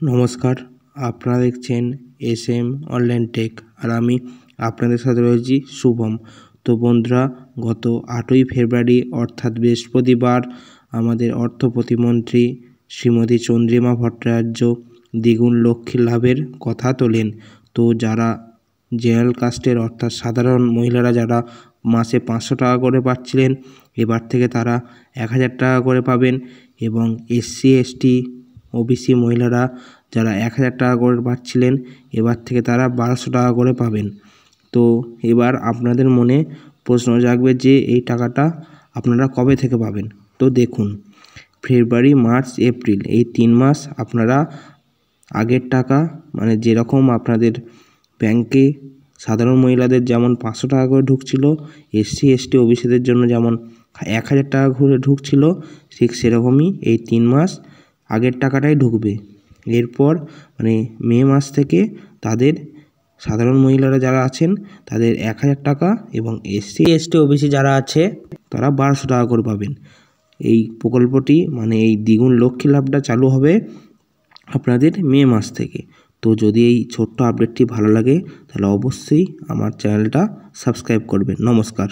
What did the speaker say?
নমস্কার, আপনারা দেখছেন SM অনলাইন টেক আর আমি আপনাদের সাথে রয়েছি শুভম। তো বন্ধুরা, গত 8ই ফেব্রুয়ারি অর্থাৎ বৃহস্পতিবার আমাদের অর্থ প্রতিমন্ত্রী শ্রীমতী চন্দ্রিমা ভট্টাচার্য দ্বিগুণ লক্ষ্মী লাভের কথা তোলেন। তো যারা জেনারেল কাস্টের অর্থাৎ সাধারণ মহিলারা যারা মাসে 500 টাকা করে পাচ্ছিলেন, এবার থেকে তারা 1000 টাকা করে পাবেন, এবং SC ST OBC মহিলারা যারা 1000 টাকা করে পাচ্ছিলেন এবার থেকে তারা 1200 টাকা করে পাবেন। তো এবার আপনাদের মনে প্রশ্ন জাগবে যে এই টাকাটা আপনারা কবে থেকে পাবেন। তো দেখুন, ফেব্রুয়ারি, মার্চ, এপ্রিল এই 3 মাস আপনারা আগের টাকা মানে যেরকম আপনাদের ব্যাংকে সাধারণ মহিলাদের যেমন 500 টাকা করে ঢুকছিল, SC ST OBCদের জন্য যেমন 1000 টাকা করে ঢুকছিল, ঠিক সেরকমই এই 3 মাস আগের টাকাটাই ঢুকবে। এরপর মানে মে মাস থেকে তাদের সাধারণ মহিলারা যারা আছেন তাদের 1000 টাকা, এবং SC ST OBC যারা আছে তারা 1200 টাকা করে পাবেন। এই প্রকল্পটি মানে এই দ্বিগুণ লক্ষ্মী লাভটা চালু হবে আপনাদের মে মাস থেকে। তো যদি এই ছোট্ট আপডেটটি ভালো লাগে তাহলে অবশ্যই আমার চ্যানেলটা সাবস্ক্রাইব করবেন। নমস্কার।